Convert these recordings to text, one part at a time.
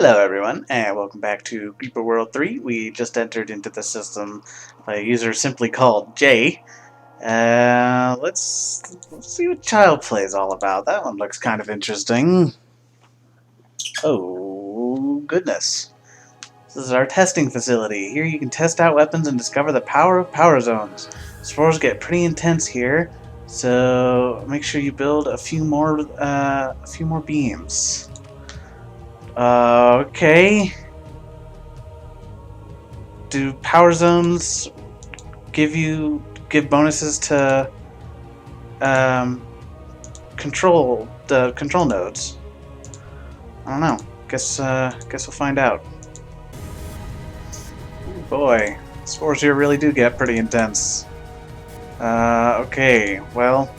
Hello everyone, and welcome back to Creeper World 3. We just entered into the system by a user simply called Jay. Let's see what Child Play is all about. That one looks kind of interesting. Oh, goodness. This is our testing facility. Here you can test out weapons and discover the power of power zones. Spores get pretty intense here, so make sure you build a few more beams. Okay. Do power zones give bonuses to control nodes? I don't know. Guess we'll find out. Ooh, boy, spores here really do get pretty intense. Okay, well,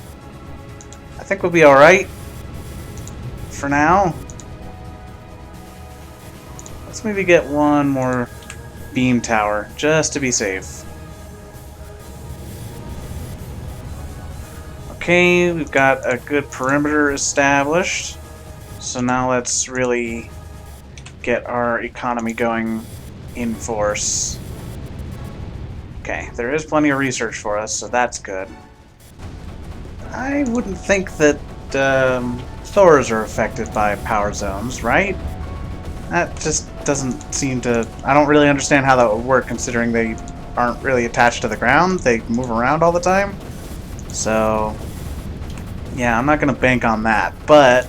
I think we'll be all right for now. Let's maybe get one more beam tower, just to be safe. Okay, we've got a good perimeter established. So now let's really get our economy going in force. Okay, there is plenty of research for us, so that's good. I wouldn't think that Thors are affected by power zones, right? That just doesn't seem to... I don't really understand how that would work, considering they aren't really attached to the ground. They move around all the time. So, yeah, I'm not going to bank on that. But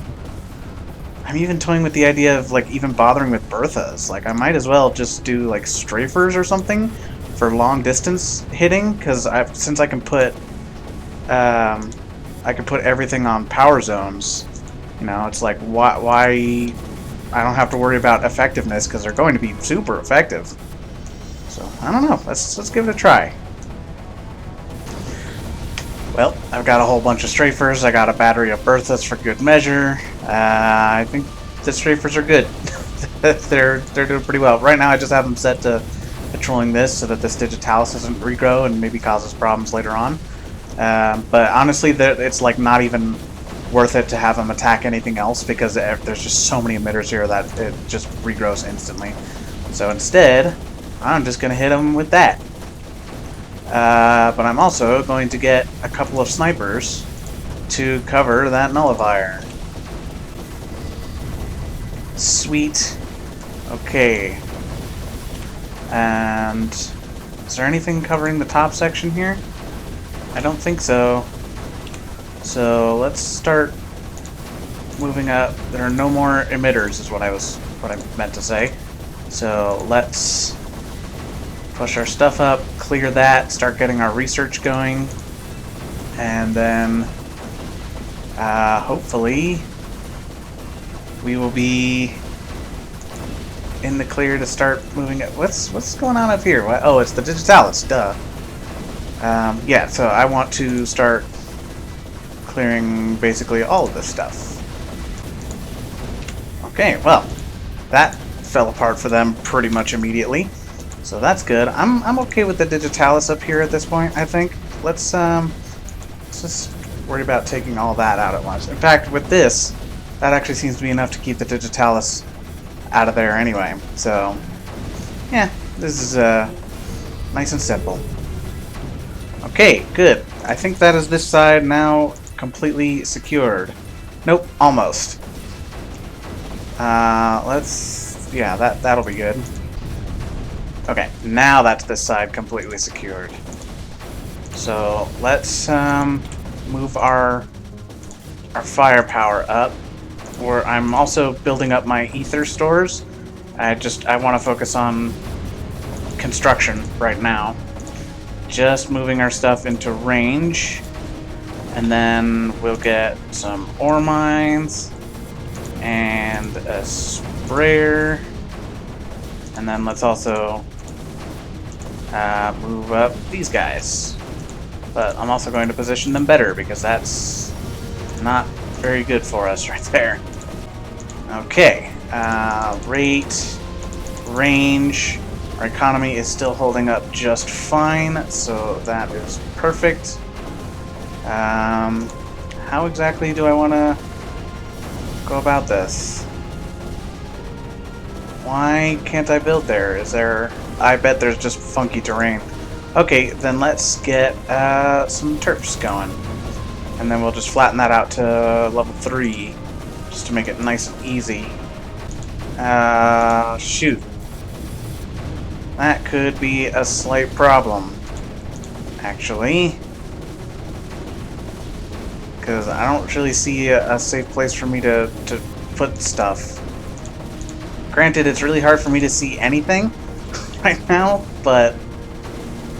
I'm even toying with the idea of, like, even bothering with Berthas. Like, I might as well just do, like, strafers or something for long-distance hitting, because since I can put everything on power zones, you know, it's like, why I don't have to worry about effectiveness because they're going to be super effective. So, I don't know. Let's give it a try. Well, I've got a whole bunch of strafers. I got a battery of Berthas for good measure. I think the strafers are good. they're doing pretty well. Right now I just have them set to patrolling this so that this digitalis doesn't regrow and maybe causes problems later on. But honestly, it's like not even worth it to have them attack anything else because there's just so many emitters here that it just regrows instantly. So instead, I'm just going to hit them with that. But I'm also going to get a couple of snipers to cover that nullifier. Sweet. Okay. And is there anything covering the top section here? I don't think so. So let's start moving up. There are no more emitters, is what I meant to say. So let's push our stuff up, clear that, start getting our research going, and then hopefully we will be in the clear to start moving it. What's going on up here? What? Oh, it's the digitalis. Duh. Yeah. So I want to start clearing basically all of this stuff. Okay, well, that fell apart for them pretty much immediately, so that's good. I'm okay with the digitalis up here at this point. I think let's just worry about taking all that out at once. In fact, with this, that actually seems to be enough to keep the digitalis out of there anyway. So, yeah, this is nice and simple. Okay, good. I think that is this side now completely secured. Nope, almost. Yeah, that'll be good. Okay, now that's this side completely secured. So let's move our firepower up. I'm also building up my ether stores. I want to focus on construction right now. Just moving our stuff into range. And then we'll get some ore mines and a sprayer. And then let's also move up these guys. But I'm also going to position them better because that's not very good for us right there. Okay. Rate, range. Our economy is still holding up just fine, so that is perfect. How exactly do I want to go about this? Why can't I build there? Is there... I bet there's just funky terrain. Okay, then let's get some terps going. And then we'll just flatten that out to level 3. Just to make it nice and easy. Shoot. That could be a slight problem. Actually. Because I don't really see a safe place for me to put stuff. Granted, it's really hard for me to see anything right now, but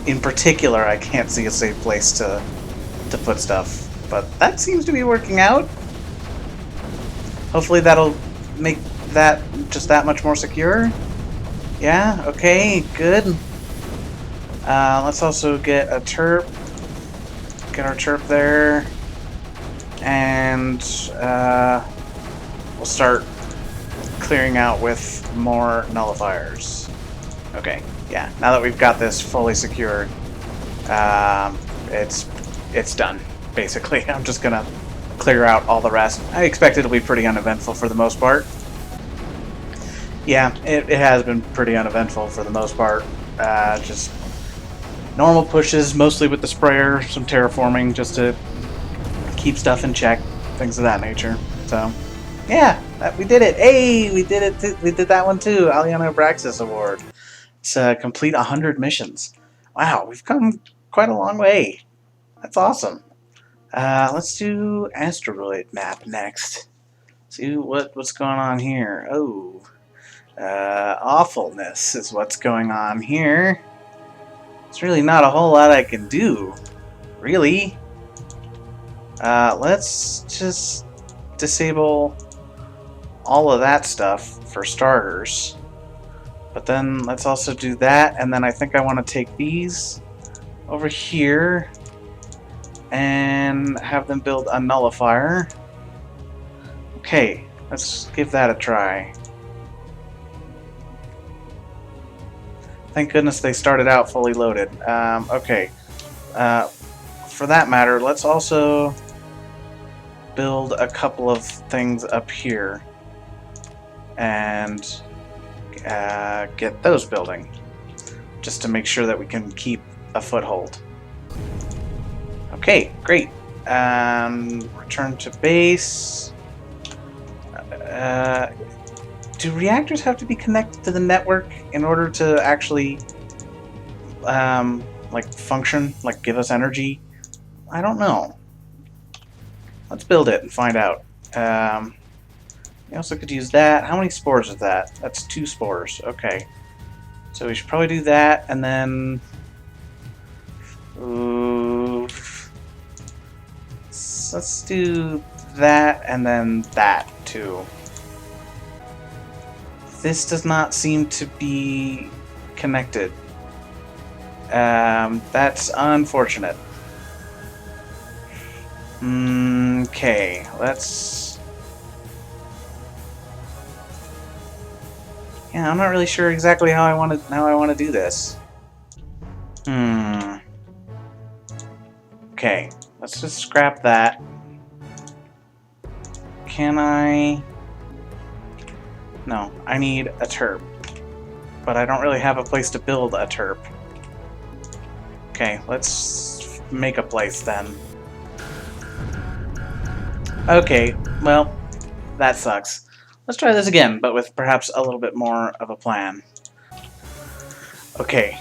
in particular, I can't see a safe place to put stuff. But that seems to be working out. Hopefully that'll make that just that much more secure. Yeah, okay, good. Let's also get a terp. Get our terp there. And we'll start clearing out with more nullifiers. Okay, yeah. Now that we've got this fully secured, it's done. Basically, I'm just gonna clear out all the rest. I expect it'll be pretty uneventful for the most part. Yeah, it has been pretty uneventful for the most part. Just normal pushes, mostly with the sprayer, some terraforming just to keep stuff in check, things of that nature. So, yeah, we did it. Hey, we did it. We did that one too. Aliana Abraxas Award. It's complete 100 missions. Wow, we've come quite a long way. That's awesome. Let's do asteroid map next. See what's going on here. Oh, awfulness is what's going on here. There's really not a whole lot I can do, really. Let's just disable all of that stuff for starters. But then let's also do that, and then I think I want to take these over here and have them build a nullifier. Okay, let's give that a try. Thank goodness they started out fully loaded. Okay. For that matter, let's also build a couple of things up here and get those building, just to make sure that we can keep a foothold. Okay, great. Return to base. Do reactors have to be connected to the network in order to actually like function, like give us energy? I don't know. Let's build it and find out. We also could use that. How many spores is that? That's 2 spores. Okay. So we should probably do that, and then... Ooh, let's do that, and then that, too. This does not seem to be connected. That's unfortunate. Okay, let's... Yeah, I'm not really sure exactly how I want to do this. Okay, let's just scrap that. Can I... No, I need a terp. But I don't really have a place to build a terp. Okay, let's make a place then. Okay, well, that sucks. Let's try this again, but with perhaps a little bit more of a plan. Okay.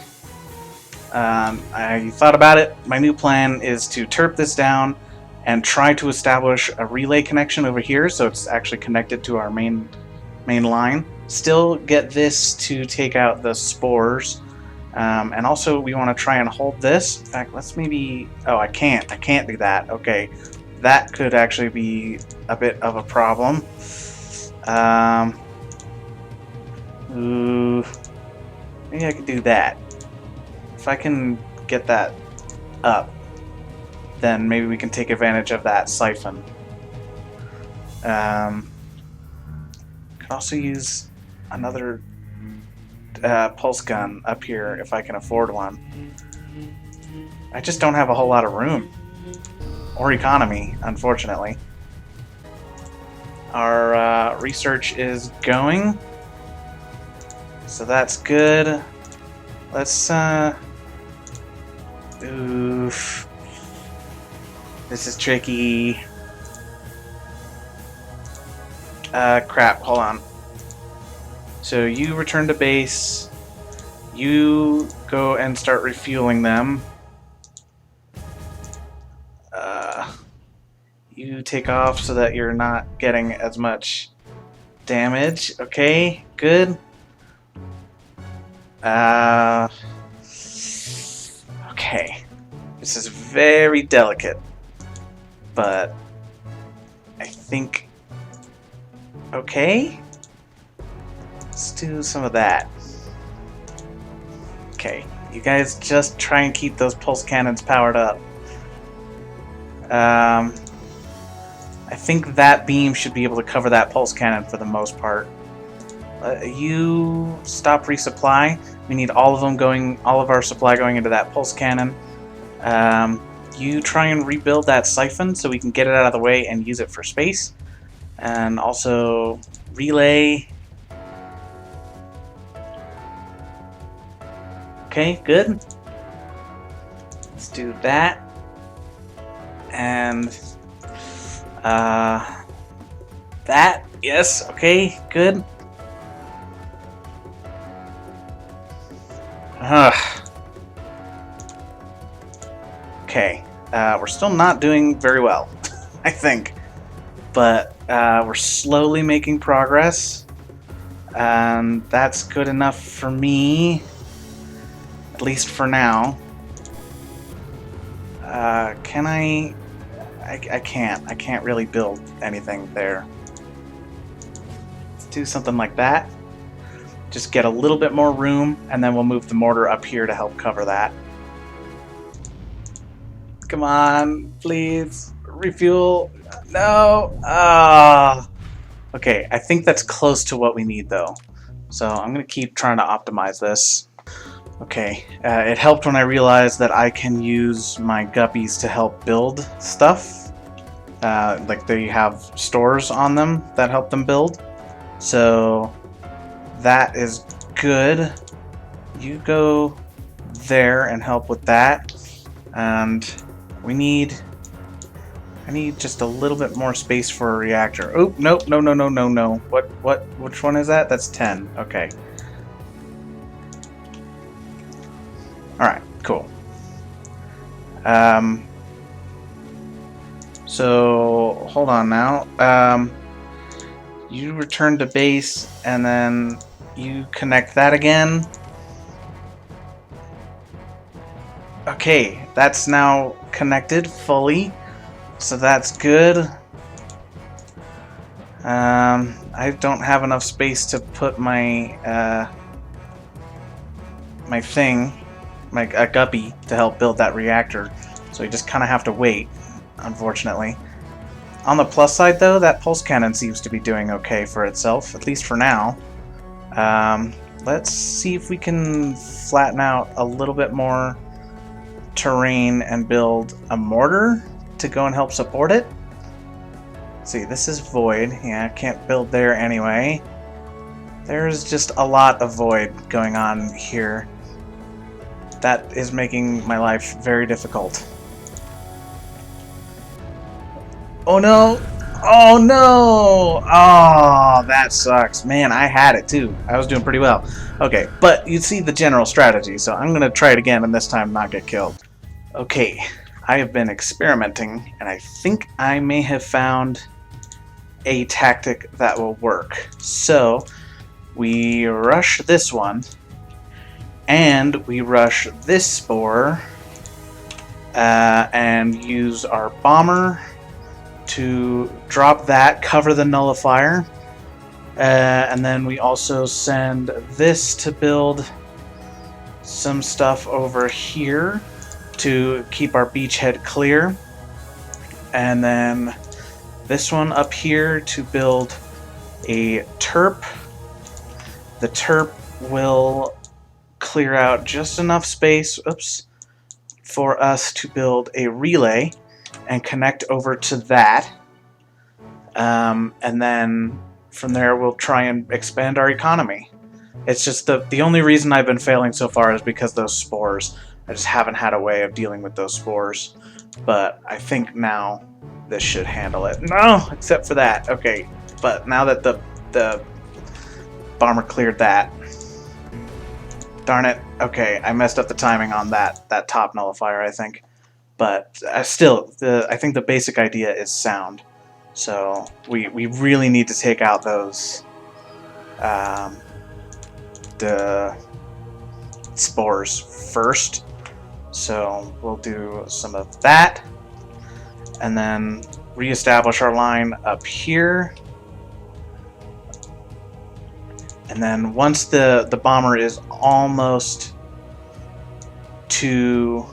I thought about it. My new plan is to terp this down and try to establish a relay connection over here so it's actually connected to our main line. Still get this to take out the spores. And also we want to try and hold this. In fact, let's maybe... Oh, I can't do that. Okay. That could actually be a bit of a problem. Ooh, maybe I could do that. If I can get that up, then maybe we can take advantage of that siphon. Could also use another pulse gun up here if I can afford one. I just don't have a whole lot of room. Or economy, unfortunately. Our research is going. So that's good. Let's, oof. This is tricky. Crap, hold on. So you return to base. You go and start refueling them. You take off so that you're not getting as much damage. Okay, good. Okay. This is very delicate, but I think... Okay. Let's do some of that. Okay, you guys just try and keep those pulse cannons powered up. I think that beam should be able to cover that pulse cannon for the most part. You stop resupply. We need all of them going, all of our supply going into that pulse cannon. You try and rebuild that siphon so we can get it out of the way and use it for space. And also relay. Okay, good. Let's do that. And that, yes, okay, good. Okay, we're still not doing very well, I think. But we're slowly making progress. And that's good enough for me. At least for now. Can I can't. I can't really build anything there. Let's do something like that. Just get a little bit more room, and then we'll move the mortar up here to help cover that. Come on, please. Refuel. No. Okay, I think that's close to what we need, though. So I'm going to keep trying to optimize this. Okay, it helped when I realized that I can use my Guppies to help build stuff. Like they have stores on them that help them build. So that is good. You go there and help with that. And I need just a little bit more space for a reactor. Oh, nope, no. Which one is that? That's 10. Okay. Alright, cool. So, hold on now. You return to base, and then you connect that again. Okay, that's now connected fully, so that's good. I don't have enough space to put my, my thing, a guppy, to help build that reactor, so you just kind of have to wait, unfortunately. On the plus side, though, that pulse cannon seems to be doing okay for itself, at least for now. Let's see if we can flatten out a little bit more terrain and build a mortar to go and help support it. Let's see, this is void. Yeah, I can't build there anyway. There's just a lot of void going on here. That is making my life very difficult. Oh no! Oh no! Oh, that sucks. Man, I had it too. I was doing pretty well. Okay, but you see the general strategy, so I'm going to try it again and this time not get killed. Okay, I have been experimenting, and I think I may have found a tactic that will work. So, we rush this one, and we rush this spore, and use our bomber to drop that, cover the nullifier, and then we also send this to build some stuff over here to keep our beachhead clear, and then this one up here to build a terp. The terp will clear out just enough space, for us to build a relay and connect over to that, and then from there we'll try and expand our economy. It's just the only reason I've been failing so far is because those spores. I just haven't had a way of dealing with those spores. But I think now this should handle it. No, except for that. Okay, but now that the bomber cleared that. Darn it. Okay, I messed up the timing on that top nullifier, I think. But I think the basic idea is sound. So we really need to take out those the spores first. So we'll do some of that, and then reestablish our line up here. And then once the bomber is almost to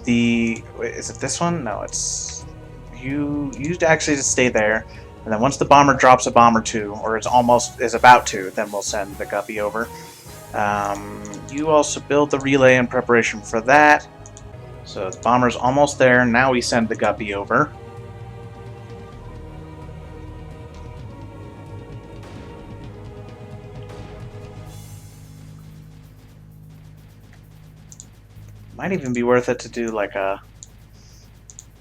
the... Wait, is it this one? No, it's... You actually just stay there. And then once the bomber drops a bomb or two, or is about to, then we'll send the Guppy over. You also build the relay in preparation for that. So the bomber's almost there. Now we send the Guppy over. Might even be worth it to do like a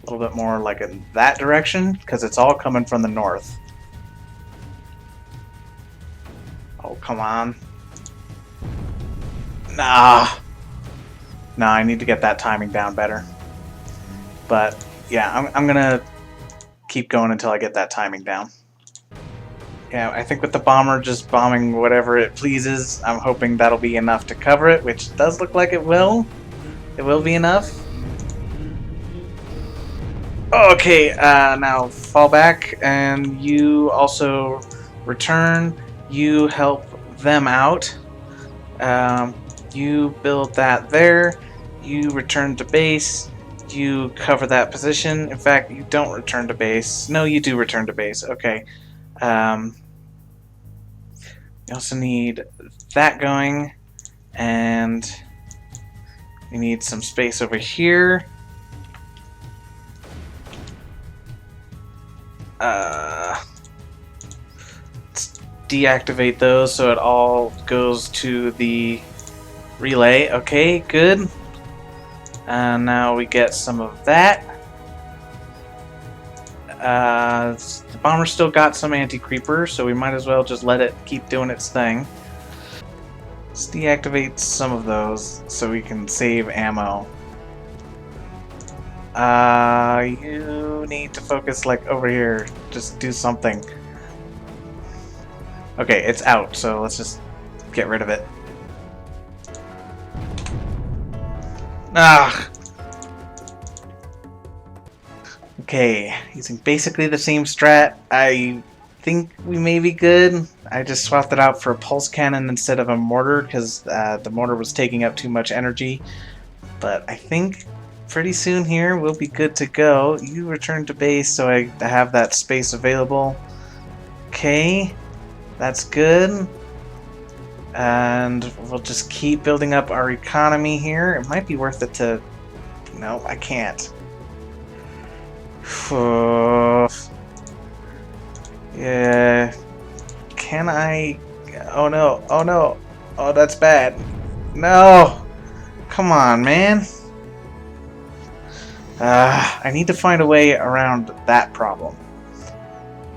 little bit more like in that direction, because it's all coming from the north. Oh, come on. Nah, I need to get that timing down better. But yeah, I'm gonna keep going until I get that timing down. Yeah, I think with the bomber just bombing whatever it pleases, I'm hoping that'll be enough to cover it, which does look like it will. It will be enough. Okay, now fall back, and you also return. You help them out. You build that there. You return to base. You cover that position. In fact, you don't return to base. No, you do return to base. Okay. You also need that going, and we need some space over here. Let's deactivate those so it all goes to the relay. Okay, good. And now we get some of that. The bomber still got some anti-creeper, so we might as well just let it keep doing its thing. Let's deactivate some of those so we can save ammo. You need to focus like over here. Just do something. Okay, it's out, so let's just get rid of it. Ah! Okay, using basically the same strat. I think we may be good. I just swapped it out for a pulse cannon instead of a mortar because the mortar was taking up too much energy. But I think pretty soon here we'll be good to go. You return to base so I have that space available. Okay, that's good. And we'll just keep building up our economy here. It might be worth it to... No, I can't. Yeah. Can I... Oh no, oh no. Oh, that's bad. No! Come on, man. I need to find a way around that problem.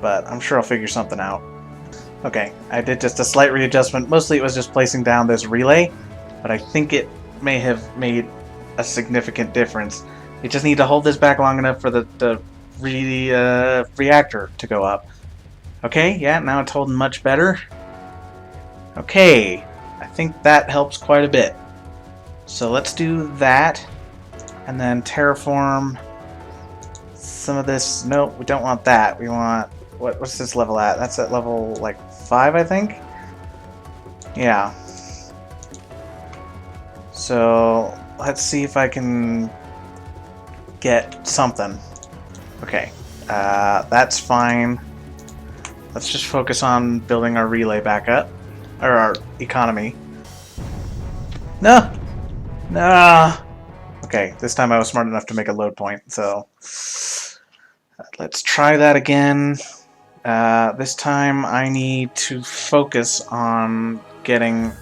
But I'm sure I'll figure something out. Okay, I did just a slight readjustment. Mostly it was just placing down this relay, but I think it may have made a significant difference. You just need to hold this back long enough for the reactor to go up. Okay, yeah, now it's holding much better. Okay, I think that helps quite a bit. So let's do that, and then terraform some of this. Nope, we don't want that. We want... What's this level at? That's at level, like, 5, I think? Yeah. So, let's see if I can get something. Okay. That's fine. Let's just focus on building our relay back up. Or our economy. No! No! Okay, this time I was smart enough to make a load point, so... Let's try that again. This time I need to focus on getting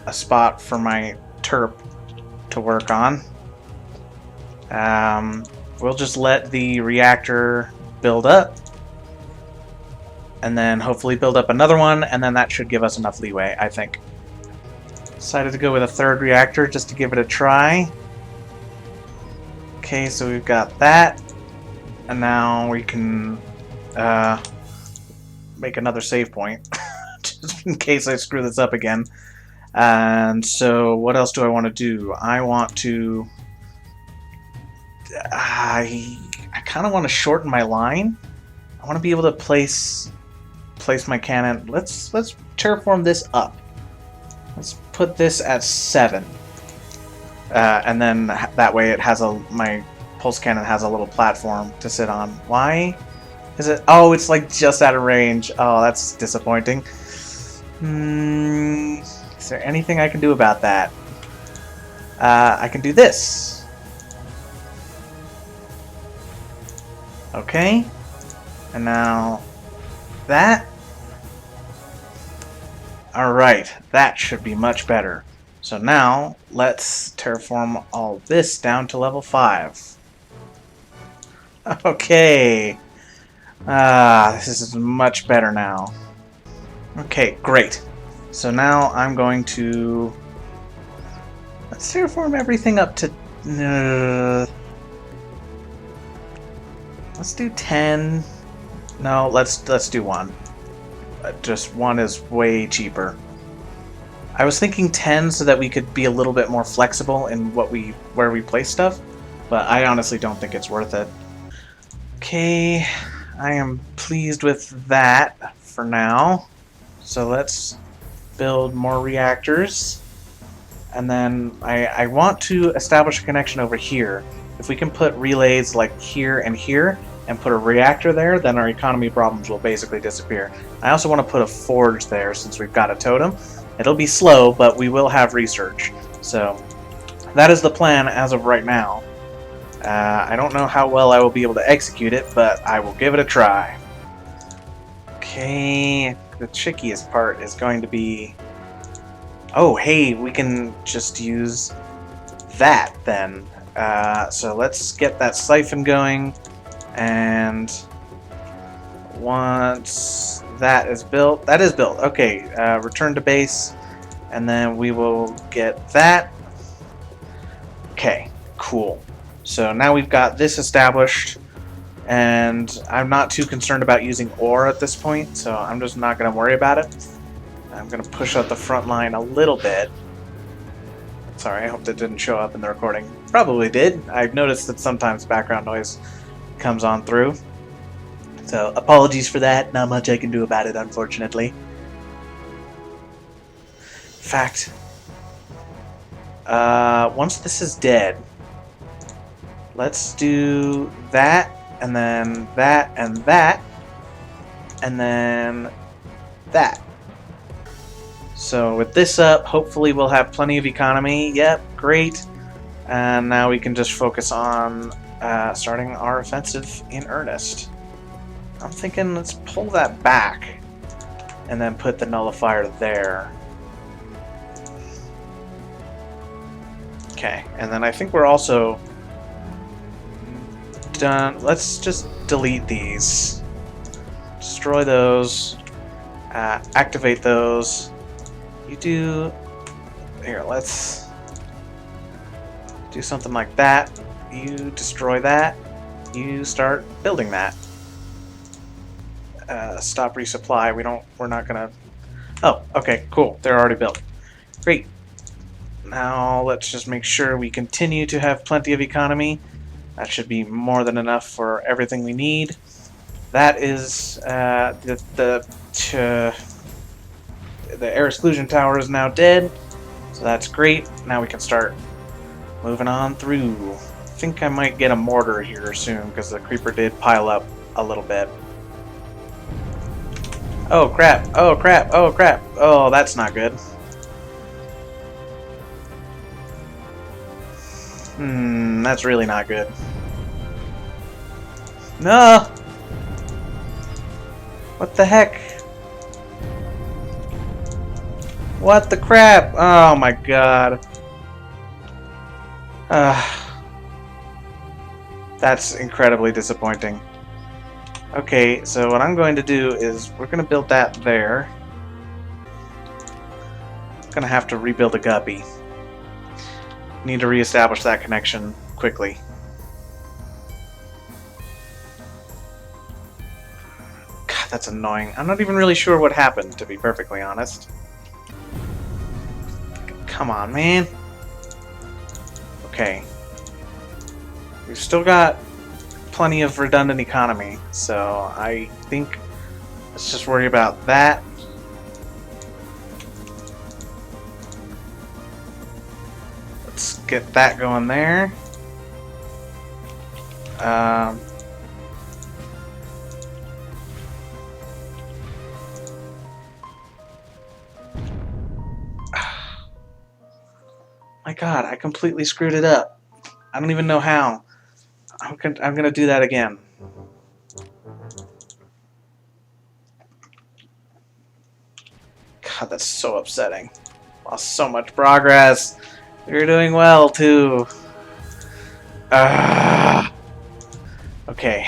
a spot for my terp to work on. We'll just let the reactor build up, and then hopefully build up another one, and then that should give us enough leeway, I think. Decided to go with a third reactor just to give it a try. Okay, so we've got that, and now we can make another save point, just in case I screw this up again. And so what else do I want to do? I want to... I kind of want to shorten my line. I want to be able to place my cannon. Let's terraform this up. Let's put this at 7. And then that way it has my pulse cannon has a little platform to sit on. Why is it? Oh, it's like just out of range. Oh, that's disappointing. Is there anything I can do about that? I can do this. Okay. And now that. Alright, that should be much better. So now, let's terraform all this down to level 5. Okay. This is much better now. Okay, great. So now I'm going to... Let's terraform everything up to... let's do 10. No, let's do 1. Just 1 is way cheaper. I was thinking 10 so that we could be a little bit more flexible in where we place stuff, but I honestly don't think it's worth it. Okay, I am pleased with that for now. So let's build more reactors. And then I want to establish a connection over here. If we can put relays like here and here, and put a reactor there, then our economy problems will basically disappear. I also want to put a forge there since we've got a totem. It'll be slow, but we will have research. So that is the plan as of right now. I don't know how well I will be able to execute it, but I will give it a try. Okay, the trickiest part is going to be... Oh, hey, we can just use that then. So let's get that siphon going. And once that is built, okay, return to base, and then we will get that. Okay, cool. So now we've got this established, and I'm not too concerned about using ore at this point, so I'm just not going to worry about it. I'm going to push out the front line a little bit. Sorry, I hope that didn't show up in the recording. Probably did. I've noticed that sometimes background noise comes on through. So apologies for that. Not much I can do about it, unfortunately. In fact, once this is dead, let's do that, and then that, and that, and then that. So with this up, hopefully we'll have plenty of economy. Yep, great. And now we can just focus on starting our offensive in earnest. I'm thinking let's pull that back and then put the nullifier there. Okay, and then I think we're also done. Let's just delete these. Destroy those. Activate those. You do... Here, let's do something like that. You destroy that. You start building that. Stop resupply. We're not gonna... Oh, okay, cool. They're already built. Great. Now let's just make sure we continue to have plenty of economy. That should be more than enough for everything we need. That is the air exclusion tower is now dead, so that's great. Now we can start moving on through. I think I might get a mortar here soon because the creeper did pile up a little bit. Oh crap, oh crap, oh crap. Oh, that's not good. That's really not good. No! What the heck? What the crap? Oh my god. That's incredibly disappointing. Okay, so what I'm going to do is we're going to build that there. I'm going to have to rebuild a guppy. Need to reestablish that connection quickly. God, that's annoying. I'm not even really sure what happened, to be perfectly honest. Come on, man. Okay. We've still got plenty of redundant economy, so I think let's just worry about that. Let's get that going there. My God, I completely screwed it up. I don't even know how. I'm gonna do that again. God, that's so upsetting. Lost so much progress. You're doing well too. Okay,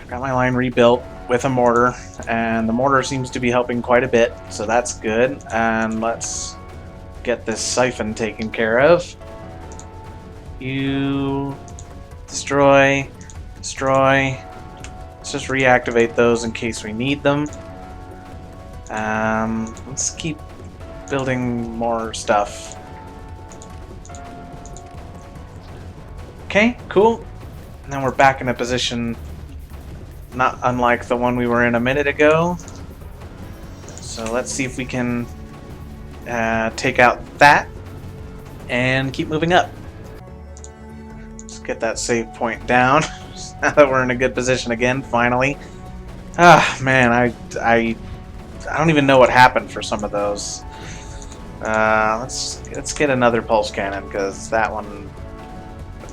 got my line rebuilt with a mortar, and the mortar seems to be helping quite a bit, so that's good. And let's get this siphon taken care of. You destroy. Let's just reactivate those in case we need them. Let's keep building more stuff. Okay, cool. And then we're back in a position not unlike the one we were in a minute ago. So let's see if we can take out that and keep moving up. Let's get that save point down. Now that we're in a good position again, finally. Ah, man, I don't even know what happened for some of those. Let's get another pulse cannon, because that one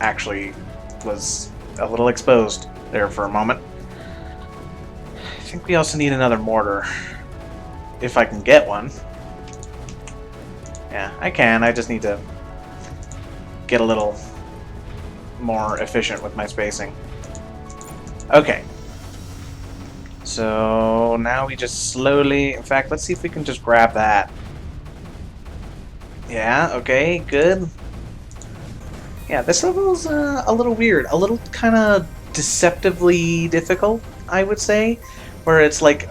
actually was a little exposed there for a moment. I think we also need another mortar, if I can get one. Yeah, I can. I just need to get a little more efficient with my spacing. Okay. So now we just slowly... In fact, let's see if we can just grab that. Yeah, okay, good. Yeah, this level's a little weird. A little kind of deceptively difficult, I would say. Where it's like...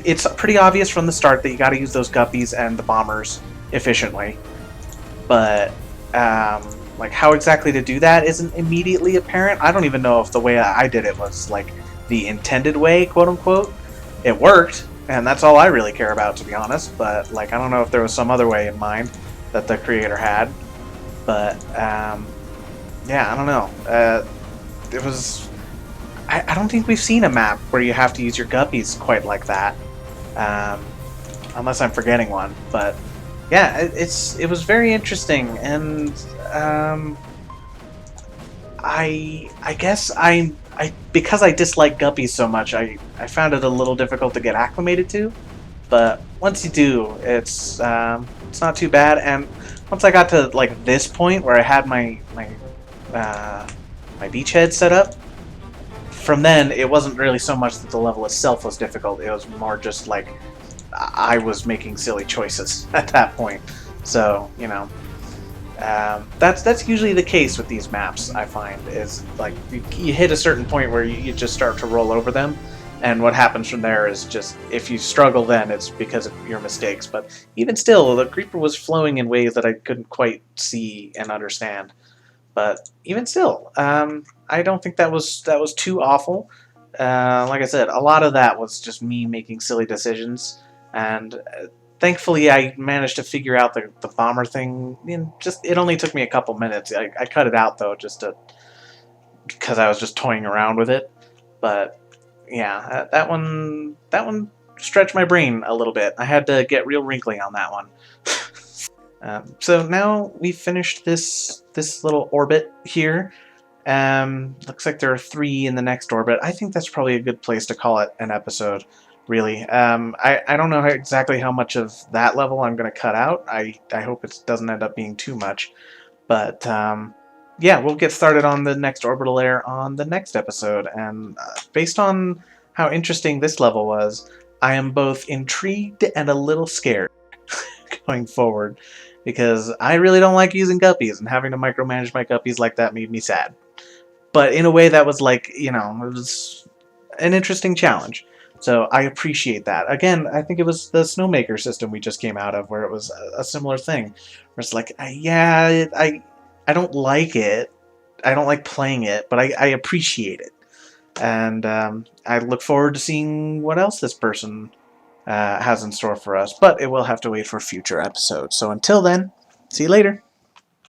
It's pretty obvious from the start that you gotta use those guppies and the bombers efficiently. But... like, how exactly to do that isn't immediately apparent. I don't even know if the way I did it was, like, the intended way, quote-unquote. It worked, and that's all I really care about, to be honest. But, like, I don't know if there was some other way in mind that the creator had. But, yeah, I don't know. It was... I don't think we've seen a map where you have to use your guppies quite like that. Unless I'm forgetting one, but... Yeah, it was very interesting, and I guess because I dislike guppies so much, I found it a little difficult to get acclimated to. But once you do, it's not too bad. And once I got to like this point where I had my beachhead set up, from then it wasn't really so much that the level itself was difficult. It was more just like I was making silly choices at that point. So, you know, that's usually the case with these maps, I find, is like you hit a certain point where you just start to roll over them, and what happens from there is just, if you struggle then, it's because of your mistakes. But even still, the creeper was flowing in ways that I couldn't quite see and understand. But even still, I don't think that was too awful. Like I said, a lot of that was just me making silly decisions. And thankfully, I managed to figure out the bomber thing. It only took me a couple minutes. I cut it out though, because I was just toying around with it. But yeah, that one stretched my brain a little bit. I had to get real wrinkly on that one. So now we've finished this little orbit here, Looks like there are 3 in the next orbit. I think that's probably a good place to call it an episode, really. I don't know exactly how much of that level I'm going to cut out. I hope it doesn't end up being too much. But yeah, we'll get started on the next orbital layer on the next episode. And based on how interesting this level was, I am both intrigued and a little scared going forward, because I really don't like using Guppies, and having to micromanage my Guppies like that made me sad. But in a way that was like, it was an interesting challenge. So I appreciate that. Again, I think it was the Snowmaker system we just came out of, where it was a similar thing. Where it's like, I don't like it. I don't like playing it, but I appreciate it. And I look forward to seeing what else this person has in store for us. But it will have to wait for future episodes. So until then, see you later.